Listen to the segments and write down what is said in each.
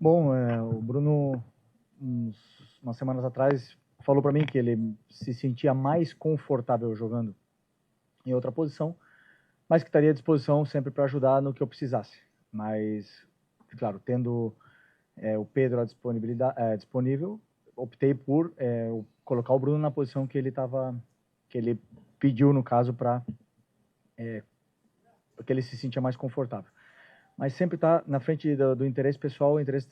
Bom, o Bruno, umas semanas atrás, falou para mim que ele se sentia mais confortável jogando em outra posição, mas que estaria à disposição sempre para ajudar no que eu precisasse. Mas, claro, tendo o Pedro disponível, optei por colocar o Bruno na posição que ele pediu, no caso, para que ele se sentia mais confortável. Mas sempre está na frente do interesse pessoal, o interesse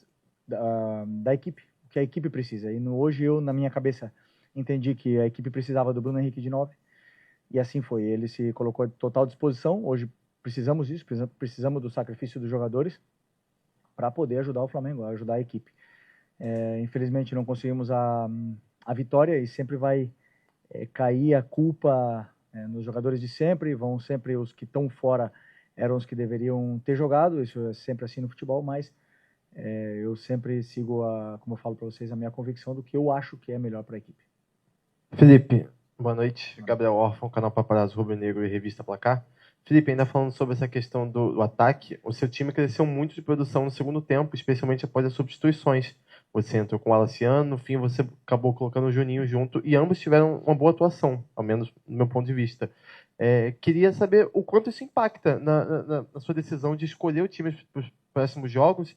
da equipe, que a equipe precisa. E hoje eu, na minha cabeça, entendi que a equipe precisava do Bruno Henrique de 9, e assim foi. Ele se colocou à total disposição. Hoje precisamos disso, precisamos do sacrifício dos jogadores para poder ajudar o Flamengo, ajudar a equipe. Infelizmente não conseguimos a vitória e sempre vai cair a culpa nos jogadores de sempre, vão sempre os que estão fora eram os que deveriam ter jogado, isso é sempre assim no futebol, mas eu sempre sigo, como eu falo para vocês, a minha convicção do que eu acho que é melhor para a equipe. Felipe, boa noite. Gabriel Orfan, canal Paparazzo Rubro Negro e Revista Placar. Felipe, ainda falando sobre essa questão do ataque, o seu time cresceu muito de produção no segundo tempo, especialmente após as substituições. Você entrou com o Alaciano, no fim você acabou colocando o Juninho junto, e ambos tiveram uma boa atuação, ao menos do meu ponto de vista. Queria saber o quanto isso impacta na sua decisão de escolher o time para os próximos jogos,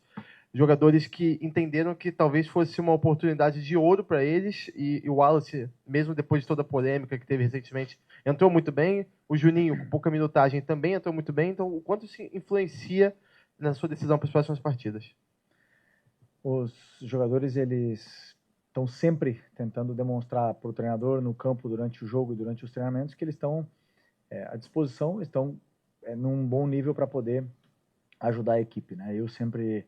jogadores que entenderam que talvez fosse uma oportunidade de ouro para eles, e o Wallace, mesmo depois de toda a polêmica que teve recentemente, entrou muito bem, o Juninho, com pouca minutagem, também entrou muito bem, então o quanto isso influencia na sua decisão para as próximas partidas? Os jogadores, eles estão sempre tentando demonstrar para o treinador no campo, durante o jogo e durante os treinamentos, que eles estão à disposição, estão num bom nível para poder ajudar a equipe, né? Eu sempre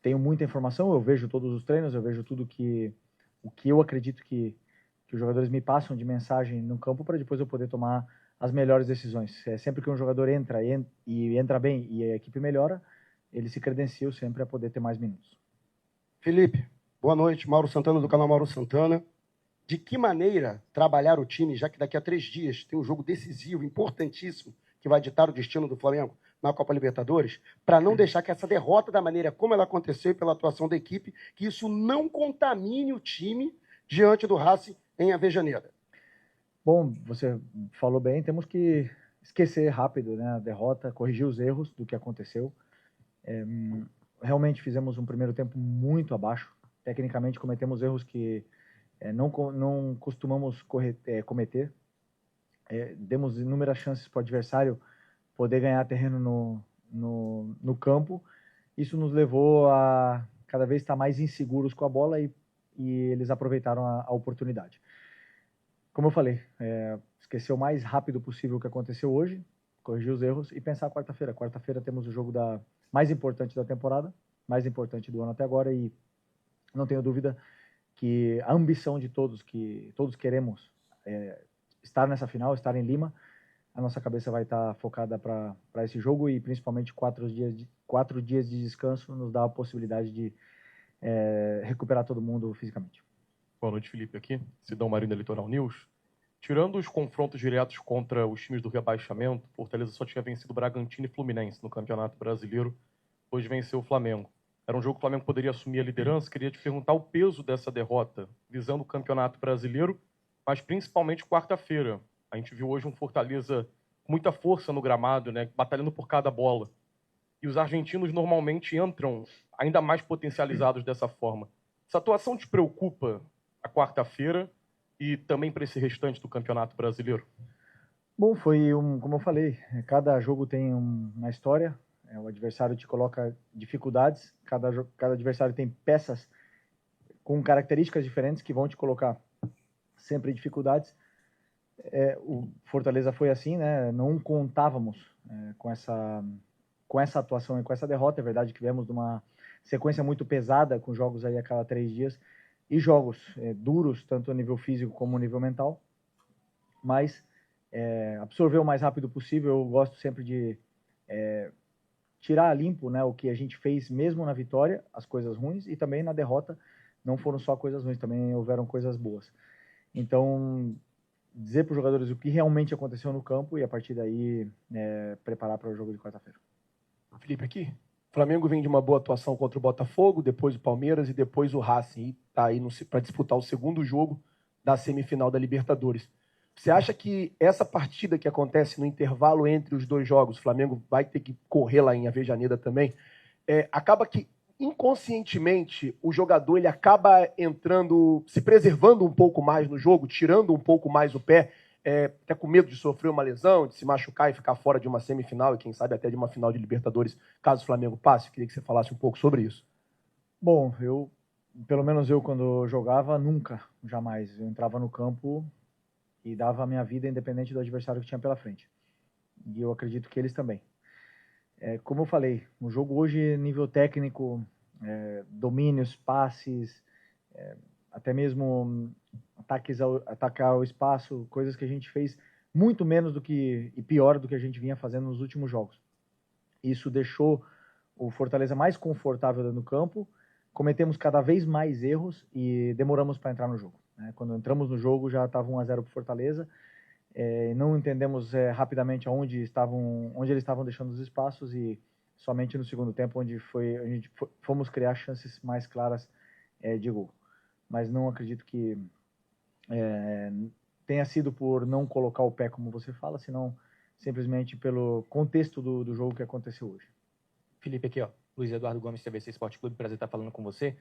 tenho muita informação, eu vejo todos os treinos, eu vejo tudo o que eu acredito que os jogadores me passam de mensagem no campo, para depois eu poder tomar as melhores decisões. Sempre que um jogador entra e entra bem e a equipe melhora, ele se credencia sempre a poder ter mais minutos. Felipe, boa noite. Mauro Santana, do canal Mauro Santana. De que maneira trabalhar o time, já que daqui a 3 dias tem um jogo decisivo, importantíssimo, que vai ditar o destino do Flamengo na Copa Libertadores, para não deixar que essa derrota, da maneira como ela aconteceu, pela atuação da equipe, que isso não contamine o time diante do Racing em Avejaneda? Bom, você falou bem, temos que esquecer rápido, né, a derrota, corrigir os erros do que aconteceu. Realmente fizemos um primeiro tempo muito abaixo. Tecnicamente cometemos erros que não costumamos cometer. Demos inúmeras chances para o adversário poder ganhar terreno no campo. Isso nos levou a cada vez estar mais inseguros com a bola, e eles aproveitaram a oportunidade. Como eu falei, esquecer o mais rápido possível o que aconteceu hoje, corrigir os erros e pensar quarta-feira. Quarta-feira temos o jogo mais importante da temporada, mais importante do ano até agora, e não tenho dúvida que a ambição de todos, que todos queremos estar nessa final, estar em Lima, a nossa cabeça vai estar focada para esse jogo, e principalmente 4 dias de descanso nos dá a possibilidade de recuperar todo mundo fisicamente. Boa noite, Felipe, aqui, Sidão Marina, Litoral News. Tirando os confrontos diretos contra os times do rebaixamento, Fortaleza só tinha vencido Bragantino e Fluminense no Campeonato Brasileiro, hoje venceu o Flamengo. Era um jogo que o Flamengo poderia assumir a liderança. Queria te perguntar o peso dessa derrota, visando o Campeonato Brasileiro, mas principalmente quarta-feira. A gente viu hoje um Fortaleza com muita força no gramado, né, batalhando por cada bola. E os argentinos normalmente entram ainda mais potencializados dessa forma. Essa atuação te preocupa a quarta-feira e também para esse restante do Campeonato Brasileiro? Bom, como eu falei, cada jogo tem uma história, o adversário te coloca dificuldades, cada adversário tem peças com características diferentes que vão te colocar sempre dificuldades. O Fortaleza foi assim, né? Não contávamos com essa atuação e com essa derrota. É verdade que viemos de uma sequência muito pesada, com jogos aí a cada 3 dias, e jogos duros, tanto a nível físico como a nível mental, mas absorver o mais rápido possível. Eu gosto sempre de tirar a limpo, né, o que a gente fez mesmo na vitória, as coisas ruins, e também na derrota não foram só coisas ruins, também houveram coisas boas. Então, dizer para os jogadores o que realmente aconteceu no campo, e a partir daí preparar para o jogo de quarta-feira. Felipe aqui, O Flamengo vem de uma boa atuação contra o Botafogo, depois o Palmeiras e depois o Racing. E está aí para disputar o segundo jogo da semifinal da Libertadores. Você acha que essa partida que acontece no intervalo entre os dois jogos, o Flamengo vai ter que correr lá em Avejaneda também, acaba que inconscientemente o jogador ele acaba entrando, se preservando um pouco mais no jogo, tirando um pouco mais o pé, até com medo de sofrer uma lesão, de se machucar e ficar fora de uma semifinal e quem sabe até de uma final de Libertadores, caso o Flamengo passe? Eu queria que você falasse um pouco sobre isso. Bom, pelo menos eu quando jogava, nunca, jamais. Eu entrava no campo e dava a minha vida independente do adversário que tinha pela frente. E eu acredito que eles também. Como eu falei, o jogo hoje, nível técnico, domínios, passes, até mesmo atacar ao espaço, coisas que a gente fez muito menos e pior do que a gente vinha fazendo nos últimos jogos. Isso deixou o Fortaleza mais confortável dentro do campo, cometemos cada vez mais erros e demoramos para entrar no jogo. Quando entramos no jogo já estava 1-0 para o Fortaleza, não entendemos rapidamente onde eles estavam deixando os espaços e somente no segundo tempo onde fomos criar chances mais claras de gol. Mas não acredito que tenha sido por não colocar o pé, como você fala, senão simplesmente pelo contexto do jogo que aconteceu hoje. Felipe, aqui, ó. Luiz Eduardo Gomes, TVC Esporte Clube, prazer estar falando com você.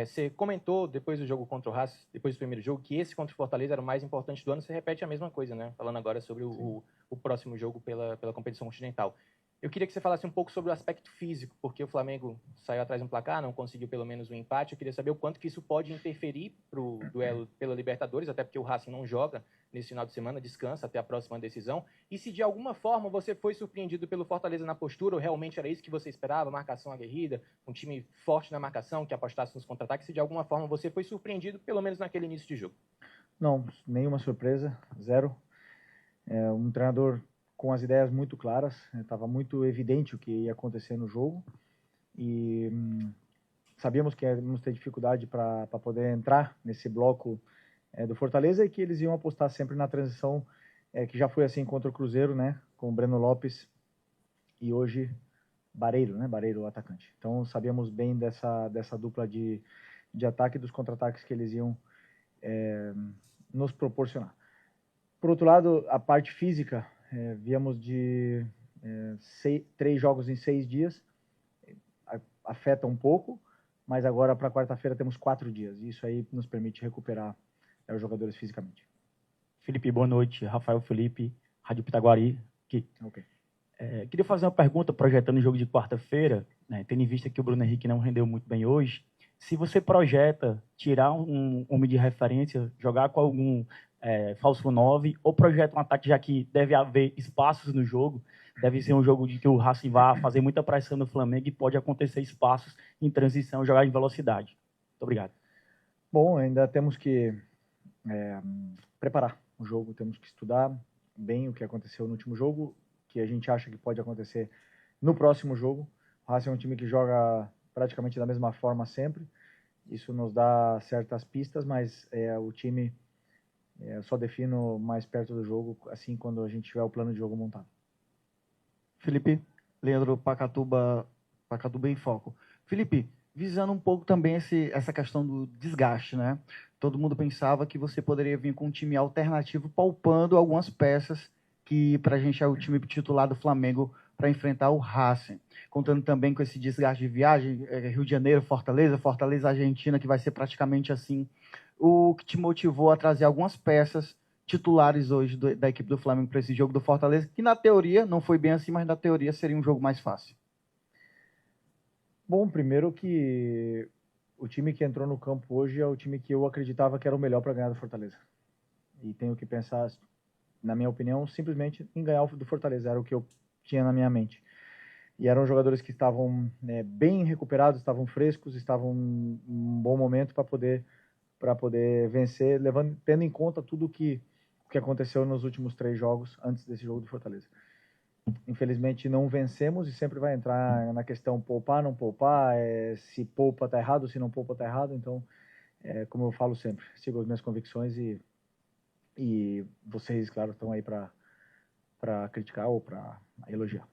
Você comentou, depois do jogo contra o Racing, depois do primeiro jogo, que esse contra o Fortaleza era o mais importante do ano. Você repete a mesma coisa, né? Falando agora sobre o próximo jogo pela competição continental. Eu queria que você falasse um pouco sobre o aspecto físico, porque o Flamengo saiu atrás do placar, não conseguiu pelo menos um empate. Eu queria saber o quanto que isso pode interferir para o duelo pela Libertadores, até porque o Racing não joga nesse final de semana, descansa até a próxima decisão. E se de alguma forma você foi surpreendido pelo Fortaleza na postura, ou realmente era isso que você esperava, marcação aguerrida, um time forte na marcação, que apostasse nos contra-ataques, se de alguma forma você foi surpreendido, pelo menos naquele início de jogo? Não, nenhuma surpresa, zero. Um treinador com as ideias muito claras, estava muito evidente o que ia acontecer no jogo e sabíamos que íamos ter dificuldade para poder entrar nesse bloco do Fortaleza e que eles iam apostar sempre na transição, que já foi assim contra o Cruzeiro, né, com o Breno Lopes e hoje Barreiro, né, Barreiro o atacante. Então sabíamos bem dessa dupla de ataque e dos contra-ataques que eles iam nos proporcionar. Por outro lado, a parte física, viemos de 3 jogos em 6 dias, afeta um pouco, mas agora para quarta-feira temos 4 dias, e isso aí nos permite recuperar os jogadores fisicamente. Felipe, boa noite. Rafael Felipe, Rádio Pitaguari. Aqui. Okay. Queria fazer uma pergunta, projetando o jogo de quarta-feira, né, tendo em vista que o Bruno Henrique não rendeu muito bem hoje. Se você projeta tirar um homem de referência, jogar com algum falso 9, ou projeta um ataque, já que deve haver espaços no jogo, deve ser um jogo de que o Racing vai fazer muita pressão no Flamengo e pode acontecer espaços em transição, jogar em velocidade. Muito obrigado. Bom, ainda temos que preparar o jogo, temos que estudar bem o que aconteceu no último jogo, que a gente acha que pode acontecer no próximo jogo. O Racing é um time que joga praticamente da mesma forma sempre, isso nos dá certas pistas, mas o time só defino mais perto do jogo, assim, quando a gente tiver o plano de jogo montado. Felipe, Leandro Pacatuba em Foco. Felipe, visando um pouco também essa questão do desgaste, né? Todo mundo pensava que você poderia vir com um time alternativo, poupando algumas peças que para a gente é o time titular do Flamengo para enfrentar o Racing. Contando também com esse desgaste de viagem, Rio de Janeiro, Fortaleza, Argentina, que vai ser praticamente assim. O que te motivou a trazer algumas peças titulares hoje da equipe do Flamengo para esse jogo do Fortaleza, que na teoria, não foi bem assim, mas na teoria seria um jogo mais fácil? Bom, primeiro que o time que entrou no campo hoje é o time que eu acreditava que era o melhor para ganhar do Fortaleza. E tenho que pensar, na minha opinião, simplesmente em ganhar do Fortaleza, era o que eu tinha na minha mente. E eram jogadores que estavam bem recuperados, estavam frescos, estavam em um bom momento para poder vencer, tendo em conta tudo o que aconteceu nos últimos 3 jogos antes desse jogo do Fortaleza. Infelizmente não vencemos e sempre vai entrar na questão poupar, não poupar, se poupa está errado, se não poupa está errado. Então, como eu falo sempre, sigo as minhas convicções e vocês, claro, estão aí para criticar ou para elogiar.